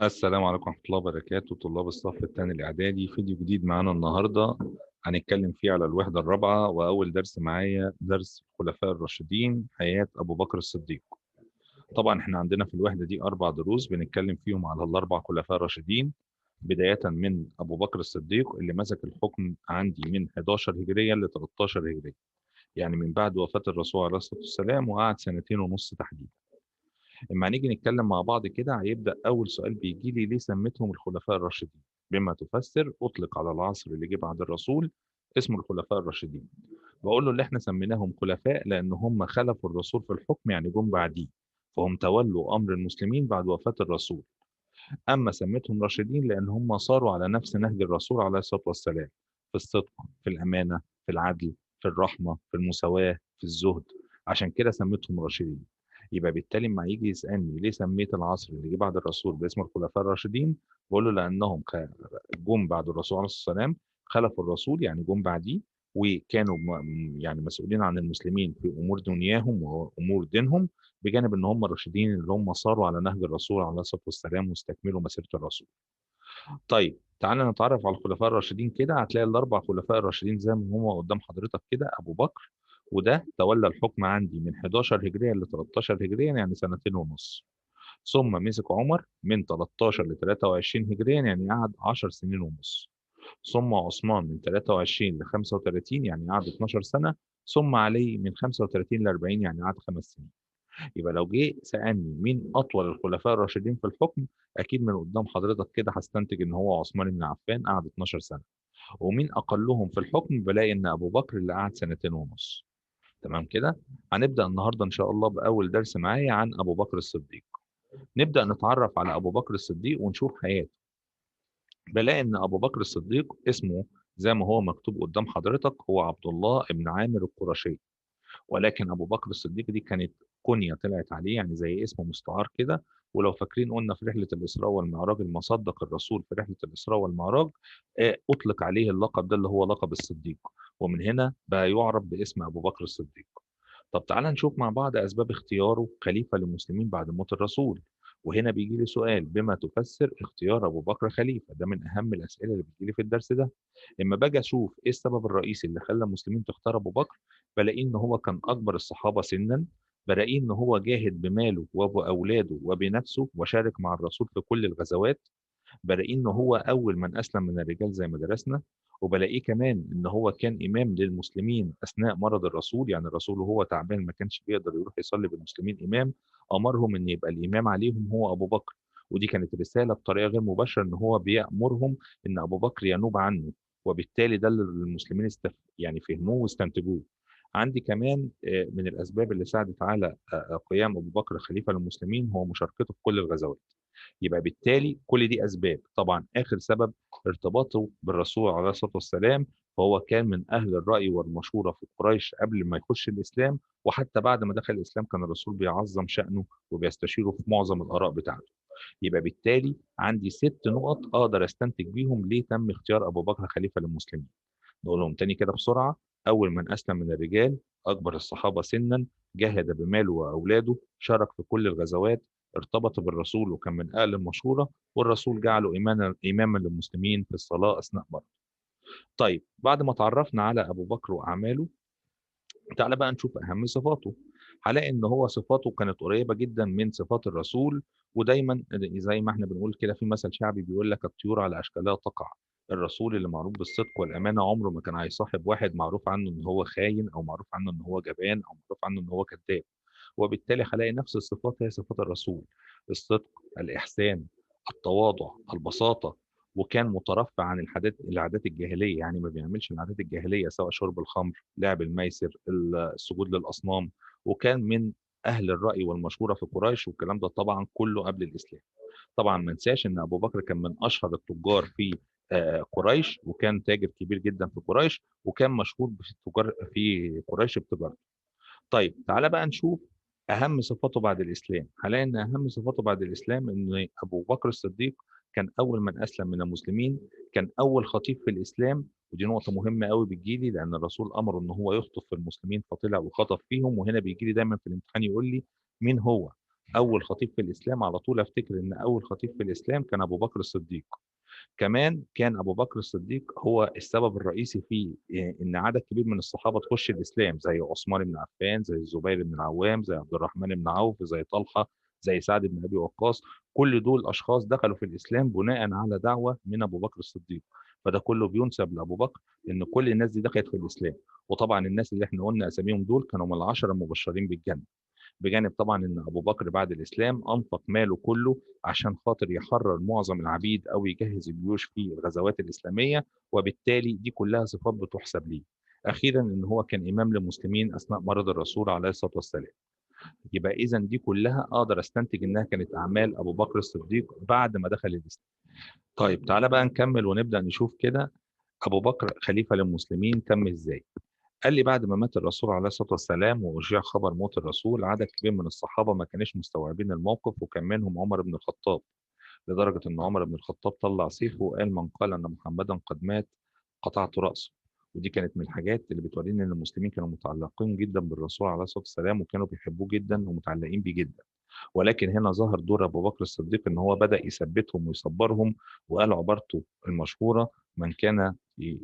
السلام عليكم ورحمة الله وبركاته. طلاب الصف الثاني الإعدادي، فيديو جديد معانا النهاردة هنتكلم فيه على الوحدة الرابعة، وأول درس معايا درس الخلفاء الراشدين حياة أبو بكر الصديق. طبعا احنا عندنا في الوحدة دي 4 دروس بنتكلم فيهم على ال4 خلفاء راشدين، بداية من أبو بكر الصديق اللي مسك الحكم عندي من 11 هجرية ل 13 هجرية، يعني من بعد وفاة الرسول عليه الصلاة والسلام، وقعد 2.5 سنين تحديدا. اما نيجي نتكلم مع بعض كده، هيبدأ أول سؤال بيجي لي: ليه سميتهم الخلفاء الراشدين؟ بما تفسر أطلق على العصر اللي جه بعد الرسول اسمه الخلفاء الراشدين. بقول له اللي احنا سميناهم خلفاء لأن هم خلفوا الرسول في الحكم، يعني جم بعديه، فهم تولوا أمر المسلمين بعد وفاة الرسول. أما سميتهم راشدين لأن هم صاروا على نفس نهج الرسول عليه الصلاة والسلام، في الصدق، في الأمانة، في العدل، في الرحمة، في المساواة، في الزهد. عشان كده سميتهم راشدين. يبقى بالتالي لما يجي يسألني ليه سميت العصر اللي جه بعد الرسول باسم الخلفاء الراشدين، بقول له لأنهم جم بعد الرسول عليه الصلاة والسلام، خلفوا الرسول يعني جم بعديه، وكانوا يعني مسؤولين عن المسلمين في أمور دنياهم وأمور دينهم، بجانب ان هم الراشدين اللي هم صاروا على نهج الرسول عليه الصلاه والسلام واستكملوا مسيره الرسول. طيب تعالى نتعرف على الخلفاء الراشدين كده. هتلاقي ال4 خلفاء الراشدين زي ما هم قدام حضرتك كده: ابو بكر، وده تولى الحكم عندي من 11 هجريا ل 13 هجريا، يعني 2.5 سنين. ثم مسك عمر من 13 ل 23 هجريا، يعني قعد 10.5 سنين. ثم عثمان من 23 ل 35، يعني قعد 12 سنة. ثم علي من 35 ل 40، يعني قعد 5 سنين. يبقى لو جه سألني مين أطول الخلفاء الراشدين في الحكم، أكيد من قدام حضرتك كده هستنتج إن هو عثمان بن عفان، قعد 12 سنة. ومين أقلهم في الحكم، بلاقي إن أبو بكر اللي قعد 2.5 سنين. تمام كده. هنبدأ النهاردة إن شاء الله بأول درس معايا عن أبو بكر الصديق. نبدأ نتعرف على أبو بكر الصديق ونشوف حياته. بلاقي إن أبو بكر الصديق اسمه زي ما هو مكتوب قدام حضرتك، هو عبد الله بن عامر القرشي. ولكن ابو بكر الصديق دي كانت كنية طلعت عليه، يعني زي اسم مستعار كده. ولو فاكرين قلنا في رحلة الإسراء والمعراج المصدق الرسول في رحلة الإسراء والمعراج، أطلق عليه اللقب ده اللي هو لقب الصديق، ومن هنا بقى يعرف باسم أبو بكر الصديق. طب تعالى نشوف مع بعض أسباب اختياره خليفة للمسلمين بعد موت الرسول. وهنا بيجي لي سؤال: بما تفسر اختيار أبو بكر خليفة؟ ده من أهم الأسئلة اللي بتجي لي في الدرس ده. لما باجي أشوف إيه السبب الرئيسي اللي خلى المسلمين تختار أبو بكر، بلاقيه إن هو كان أكبر الصحابة سنا، بلاقيه إن هو جاهد بماله وبأولاده وبنفسه وشارك مع الرسول في كل الغزوات، بلاقيه ان هو اول من اسلم من الرجال زي ما درسنا، وبلاقيه كمان ان هو كان امام للمسلمين اثناء مرض الرسول، يعني الرسول وهو تعبان ما كانش بيقدر يروح يصلي بالمسلمين امام، امرهم ان يبقى الامام عليهم هو ابو بكر. ودي كانت رساله بطريقه غير مباشره ان هو بيامرهم ان ابو بكر ينوب عنه، وبالتالي ده اللي المسلمين يعني فهموه واستنتجوه. عندي كمان من الاسباب اللي ساعدت على قيام ابو بكر خليفه للمسلمين هو مشاركته في كل الغزوات. يبقى بالتالي كل دي اسباب. طبعا اخر سبب ارتباطه بالرسول عليه الصلاه والسلام، فهو كان من اهل الراي والمشوره في قريش قبل ما يخش الاسلام، وحتى بعد ما دخل الاسلام كان الرسول بيعظم شانه وبيستشيره في معظم الاراء بتاعته. يبقى بالتالي عندي 6 نقط اقدر استنتج بيهم ليه تم اختيار ابو بكر خليفه للمسلمين. نقولهم تاني كده بسرعه: اول من اسلم من الرجال، اكبر الصحابه سنا، جاهد بماله واولاده، شارك في كل الغزوات، ارتبط بالرسول وكان من اهل المشوره، والرسول جعله اماما للمسلمين في الصلاه اثناء مرضه. طيب بعد ما تعرفنا على ابو بكر واعماله، تعالى بقى نشوف اهم صفاته. هلاقي ان هو صفاته كانت قريبه جدا من صفات الرسول. ودايما زي ما احنا بنقول كده في مثل شعبي بيقول لك: الطيور على اشكالها تقع. الرسول اللي معروف بالصدق والامانه عمره ما كان هيصاحب واحد معروف عنه ان هو خاين، او معروف عنه ان هو جبان، او معروف عنه ان هو كذاب. وبالتالي هلاقي نفس الصفات هي صفات الرسول: الصدق، الإحسان، التواضع، البساطة. وكان مترفع عن العادات الجاهلية، يعني ما بيعملش العادات الجاهلية سواء شرب الخمر، لعب الميسر، السجود للأصنام. وكان من أهل الرأي والمشورة في قريش، والكلام ده طبعا كله قبل الإسلام. طبعا ما ننساش ان ابو بكر كان من اشهر التجار في قريش، وكان تاجر كبير جدا في قريش، وكان مشهور في التجار في قريش بتجارته. طيب تعالى بقى نشوف أهم صفاته بعد الإسلام. هنلاقي إن أهم صفاته بعد الإسلام إن أبو بكر الصديق كان أول من أسلم من المسلمين، كان أول خطيب في الإسلام، ودي نقطة مهمة قوي بتجيلي، لأن الرسول أمره إن هو يخطب في المسلمين فطلع وخطب فيهم. وهنا بيجيلي دايما في الامتحان يقول لي مين هو أول خطيب في الإسلام، على طول أفتكر إن أول خطيب في الإسلام كان أبو بكر الصديق. كمان كان أبو بكر الصديق هو السبب الرئيسي في إن عدد كبير من الصحابة تخش الإسلام، زي عثمان بن عفان، زي الزبير بن العوام، زي عبد الرحمن بن عوف، زي طلحة، زي سعد بن أبي وقاص. كل دول أشخاص دخلوا في الإسلام بناء على دعوة من أبو بكر الصديق. فده كله بينسب لأبو بكر، إن كل الناس دي دخلت في الإسلام. وطبعا الناس اللي احنا قلنا أساميهم دول كانوا من العشرة المبشرين بالجنة، بجانب طبعا ان ابو بكر بعد الاسلام انفق ماله كله عشان خاطر يحرر معظم العبيد او يجهز الجيوش في الغزوات الاسلاميه، وبالتالي دي كلها صفات بتحسب ليه. اخيرا ان هو كان امام للمسلمين اثناء مرض الرسول عليه الصلاه والسلام. يبقى اذا دي كلها اقدر استنتج انها كانت اعمال ابو بكر الصديق بعد ما دخل الاسلام. طيب تعالى بقى نكمل ونبدا نشوف كده ابو بكر خليفه للمسلمين تم ازاي. قال لي بعد ما مات الرسول عليه الصلاة والسلام وأشيع خبر موت الرسول، عدد كبير من الصحابة ما كانش مستوعبين الموقف، وكان منهم عمر بن الخطاب، لدرجة إن عمر بن الخطاب طلع سيفه وقال من قال أن محمدا قد مات قطعت رأسه. ودي كانت من الحاجات اللي بتورينا إن المسلمين كانوا متعلقين جدا بالرسول عليه الصلاة والسلام، وكانوا بيحبوه جدا ومتعلقين بيه جدا. ولكن هنا ظهر دور أبو بكر الصديق، إن هو بدأ يثبتهم ويصبرهم، وقال عبارته المشهورة: من كان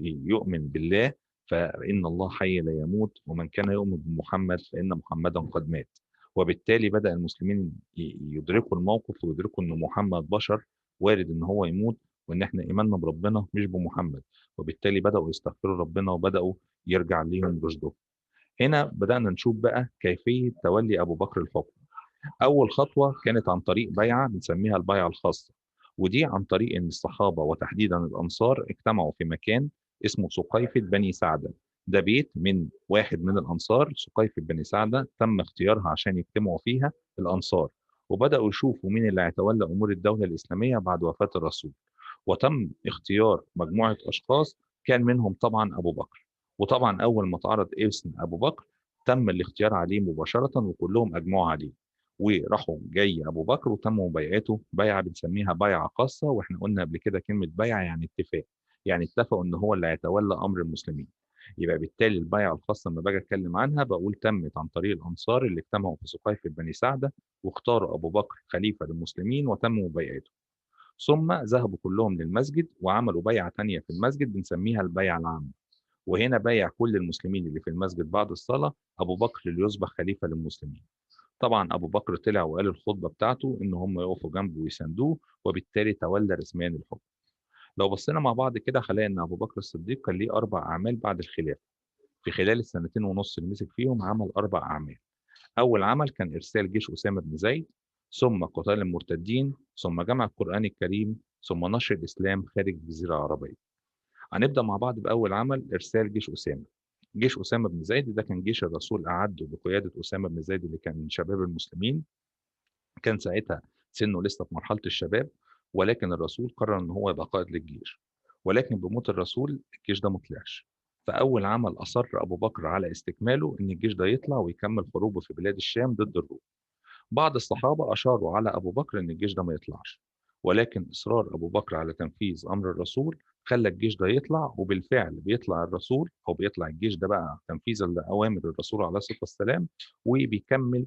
يؤمن بالله فإن الله حي لا يموت، ومن كان يؤمن بمحمد فإن محمدا قد مات. وبالتالي بدأ المسلمين يدركوا الموقف، ويدركوا إن محمد بشر وارد إن هو يموت، وإن إحنا إيماننا بربنا مش بمحمد. وبالتالي بدأوا يستغفروا ربنا وبدأوا يرجع ليهم رشدهم. هنا بدأنا نشوف بقى كيفية تولي أبو بكر الحكم. أول خطوة كانت عن طريق بيعة بنسميها البيعة الخاصة، ودي عن طريق إن الصحابة وتحديدا الأنصار اجتمعوا في مكان اسمه سقيفة بني سعدة. ده بيت من واحد من الأنصار، سقيفة بني سعدة تم اختيارها عشان يجتمعوا فيها الأنصار، وبدأوا يشوفوا مين اللي هيتولى أمور الدولة الإسلامية بعد وفاة الرسول. وتم اختيار مجموعة أشخاص، كان منهم طبعا أبو بكر. وطبعا أول ما اتعرض اسم أبو بكر تم الاختيار عليه مباشرة، وكلهم أجمعوا عليه. وراحوا جاي ابو بكر وتم بيعته بيعه بنسميها بيعه خاصه. واحنا قلنا قبل كده كلمه بيعه يعني اتفاق، يعني اتفقوا ان هو اللي هيتولى امر المسلمين. يبقى بالتالي البيعه الخاصه لما باجي اتكلم عنها بقول تمت عن طريق الانصار اللي اجتمعوا في سقيفه بني سعده، واختاروا ابو بكر خليفه للمسلمين وتم بيعته. ثم ذهبوا كلهم للمسجد وعملوا بيعه ثانيه في المسجد بنسميها البيعه العامه. وهنا بايع كل المسلمين اللي في المسجد بعد الصلاه ابو بكر اللي يصبح خليفه للمسلمين. طبعا ابو بكر طلع وقال الخطبه بتاعته ان هم يقفوا جنبه ويساندوه، وبالتالي تولى رسميا الحكم. لو بصينا مع بعض كده هنلاقي ان ابو بكر الصديق كان ليه 4 اعمال بعد الخلافه. في خلال السنتين ونص اللي مسك فيهم عمل 4 اعمال. اول عمل كان ارسال جيش اسامه بن زيد، ثم قتال المرتدين، ثم جمع القران الكريم، ثم نشر الاسلام خارج الجزيره العربيه. هنبدا مع بعض باول عمل، ارسال جيش اسامه. جيش اسامه بن زيد ده كان جيش الرسول اعده بقياده اسامه بن زيد اللي كان من شباب المسلمين. كان ساعتها سنه لسه في مرحلة الشباب، ولكن الرسول قرر ان هو يبقى قائد للجيش. ولكن بموت الرسول الجيش ده ما طلعش. فأول عمل أصر أبو بكر على استكماله إن الجيش ده يطلع ويكمل حروبه في بلاد الشام ضد الروم. بعض الصحابة أشاروا على أبو بكر إن الجيش ده ما يطلعش، ولكن إصرار أبو بكر على تنفيذ أمر الرسول خلى الجيش ده يطلع. وبالفعل بيطلع الرسول أو بيطلع الجيش ده بقى تنفيذا لأوامر الرسول عليه الصلاة والسلام. وبيكمل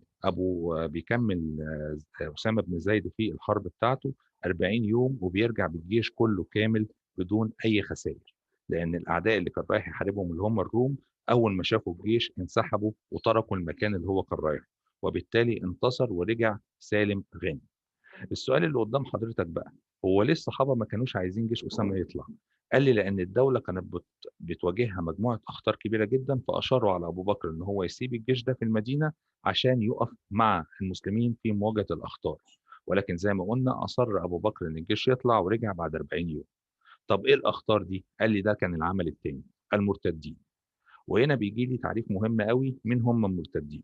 أسامة بن زيد في الحرب بتاعته 40 يوم، وبيرجع بالجيش كله كامل بدون أي خسائر. لأن الأعداء اللي كان رايح يحاربهم اللي هم الروم، أول ما شافوا الجيش انسحبوا وتركوا المكان اللي هو كان رايحه، وبالتالي انتصر ورجع سالم غانم. السؤال اللي قدام حضرتك بقى، هو ليه الصحابة ما كانوش عايزين جيش أسامة يطلع؟ قال لي لأن الدولة كانت بتواجهها مجموعة أخطار كبيرة جدا، فأشاروا على أبو بكر إن هو يسيب الجيش ده في المدينة عشان يقف مع المسلمين في مواجهة الأخطار. ولكن زي ما قلنا أصر أبو بكر إن الجيش يطلع ورجع بعد 40 يوم. طب إيه الأخطار دي؟ قال لي ده كان العمل الثاني، المرتدين. وهنا بيجي لي تعريف مهم قوي، مين هم المرتدين؟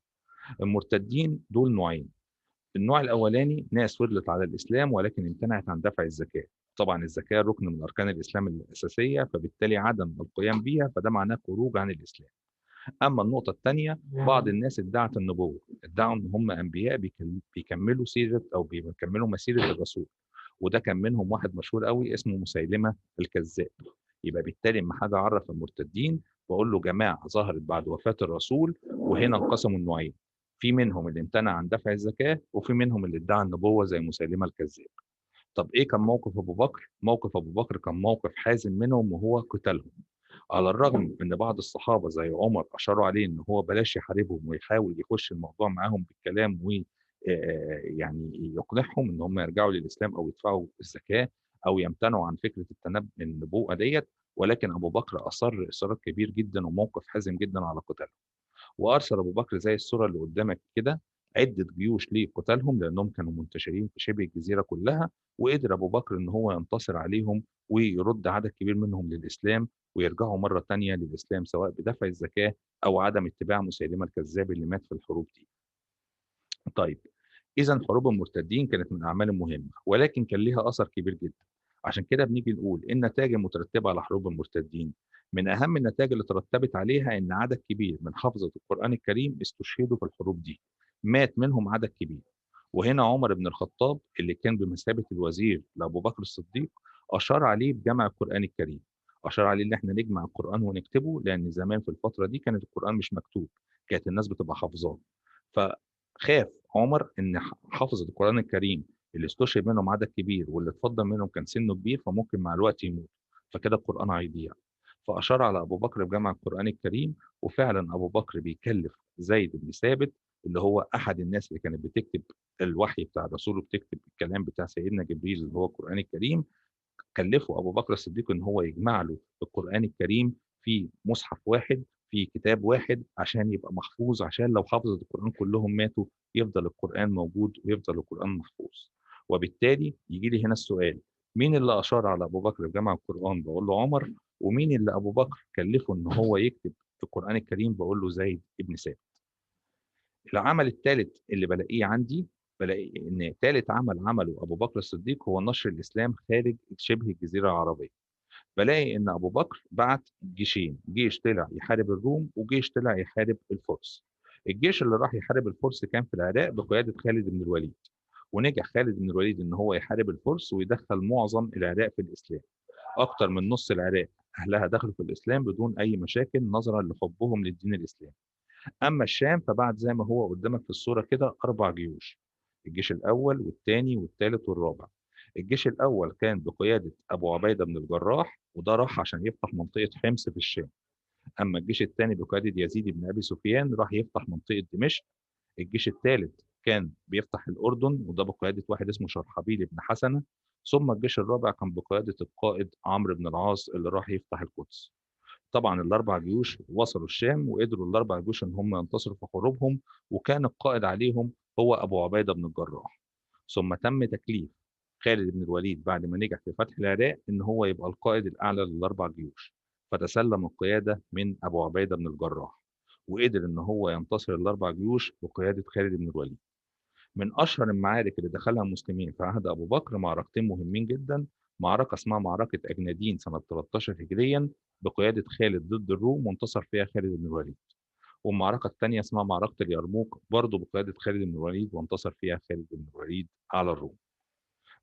المرتدين دول نوعين. النوع الأولاني ناس فضلت على الإسلام ولكن امتنعت عن دفع الزكاة. طبعا الزكاة ركن من أركان الإسلام الأساسية، فبالتالي عدم القيام بيها فده معناه خروج عن الإسلام. أما النقطة الثانية، بعض الناس ادعت النبوة، ادعوا إن هم أنبياء بيكملوا سيرة أو بيكملوا مسيرة الرسول. وده كان منهم واحد مشهور قوي اسمه مسيلمة الكذاب. يبقى بالتالي أمّا حاجة أعرّف المرتدين باقول له جماعة ظهرت بعد وفاة الرسول، وهنا انقسموا النوعين، في منهم اللي امتنع عن دفع الزكاة، وفي منهم اللي ادعى النبوة زي مسيلمة الكذاب. طب إيه كان موقف أبو بكر؟ موقف أبو بكر كان موقف حازم منهم وهو قتالهم. على الرغم إن بعض الصحابة زي عمر أشاروا عليه إن هو بلاش يحاربهم ويحاول يخش الموضوع معاهم بالكلام و يعني يقنعهم إن هم يرجعوا للإسلام أو يدفعوا الزكاة أو يمتنعوا عن فكرة النبوءة ديّة، ولكن أبو بكر أصر إصرار كبير جدًا وموقف حازم جدًا على قتالهم. وأرسل أبو بكر زي الصورة اللي قدامك كده عدة جيوش لقتالهم لأنهم كانوا منتشرين في شبه الجزيرة كلها، وقدر أبو بكر إن هو ينتصر عليهم ويرد عدد كبير منهم للإسلام ويرجعوا مرة تانية للإسلام سواء بدفع الزكاة أو عدم اتباع مسيلمة الكذاب اللي مات في الحروب دي. طيب، إذًا حروب المرتدين كانت من الأعمال المهمة، ولكن كان ليها أثر كبير جدًا. عشان كده بنيجي نقول إيه النتايج المترتبة على حروب المرتدين؟ من أهم النتايج اللي ترتبت عليها إن عدد كبير من حفظة القرآن الكريم استشهدوا في الحروب دي، مات منهم عدد كبير. وهنا عمر بن الخطاب اللي كان بمثابة الوزير لأبو بكر الصديق أشار عليه بجمع القرآن الكريم، أشار عليه إن إحنا نجمع القرآن ونكتبه لأن زمان في الفترة دي كانت القرآن مش مكتوب، كانت الناس بتبقى حافظاه. فخاف عمر إن حافظة القرآن الكريم اللي استشهد منهم عدد كبير واللي اتفضل منهم كان سنه كبير فممكن مع الوقت يموت، فكده القرآن هيضيع. فأشار على أبو بكر بجمع القرآن الكريم، وفعلًا أبو بكر بيكلف زيد بن ثابت اللي هو أحد الناس اللي كانت بتكتب الوحي بتاع الرسول وبتكتب الكلام بتاع سيدنا جبريل اللي هو القرآن الكريم، كلّفه أبو بكر الصديق إن هو يجمع له القرآن الكريم في مصحف واحد، في كتاب واحد، عشان يبقى محفوظ، عشان لو حفظة القرآن كلّهم ماتوا، يفضل القرآن موجود ويفضل القرآن محفوظ. وبالتالي ييجي لي هنا السؤال، مين اللي أشار على أبو بكر بجمع القرآن؟ باقول له عمر، ومين اللي أبو بكر كلّفه إن هو يكتب في القرآن الكريم؟ باقول له زيد بن ثابت. العمل التالت اللي بالاقيه عندي، بالاقي إن تالت عمل عمله أبو بكر الصديق هو نشر الإسلام خارج شبه الجزيرة العربية. بالاقي إن أبو بكر بعت جيشين، جيش طلع يحارب الروم وجيش طلع يحارب الفرس. الجيش اللي راح يحارب الفرس كان في العراق بقيادة خالد بن الوليد، ونجح خالد بن الوليد إن هو يحارب الفرس ويدخل معظم العراق في الإسلام. أكتر من نص العراق أهلها دخلوا في الإسلام بدون أي مشاكل نظرًا لحبهم للدين الإسلامي. أمّا الشام فبعت زي ما هو قدّامك في الصورة كده 4 جيوش، الجيش الأول والتاني والتالت والرابع. الجيش الأول كان بقيادة أبو عبيدة بن الجراح، وده راح عشان يفتح منطقة حمص في الشام. أمّا الجيش التاني بقيادة يزيد بن أبي سفيان راح يفتح منطقة دمشق. الجيش التالت كان بيفتح الأردن وده بقيادة واحد اسمه شرحبيل بن حسنة. ثم الجيش الرابع كان بقيادة القائد عمرو بن العاص اللي راح يفتح القدس. طبعًا ال4 جيوش وصلوا الشام، وقدروا ال4 جيوش إن هم ينتصروا في حروبهم، وكان القائد عليهم هو أبو عبيدة بن الجراح. ثم تم تكليف خالد بن الوليد بعد ما نجح في فتح العراق إن هو يبقى القائد الأعلى لل4 جيوش، فتسلم القيادة من أبو عبيدة بن الجراح، وقدر إن هو ينتصر ال4 جيوش بقيادة خالد بن الوليد. من أشهر المعارك اللي دخلها المسلمين في عهد أبو بكر معركتين مهمين جدًا، معركة اسمها معركة أجنادين سنة 13 هجريًا بقيادة خالد ضد الروم وانتصر فيها خالد بن الوليد، والمعركة التانية اسمها معركة اليرموك برضه بقيادة خالد بن الوليد وانتصر فيها خالد بن الوليد على الروم.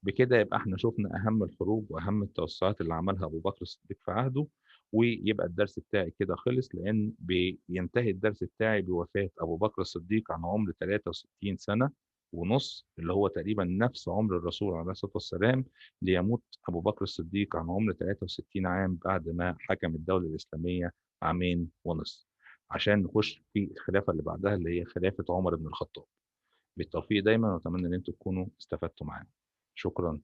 بكده يبقى إحنا شُفنا أهم الحروب وأهم التوسعات اللي عملها أبو بكر الصديق في عهده، ويبقى الدرس بتاعي كده خلص، لإن بينتهي الدرس بتاعي بوفاة أبو بكر الصديق عن عمر 63 سنة ونُص، اللي هو تقريبًا نفس عمر الرسول عليه الصلاة والسلام، ليموت أبو بكر الصديق عن عمر 63 عام بعد ما حكم الدولة الإسلامية عامين ونصف، عشان نخش في الخلافة اللي بعدها اللي هي خلافة عمر بن الخطاب. بالتوفيق دايمًا وأتمنى إن أنتم تكونوا استفدتوا معانا. شكرًا.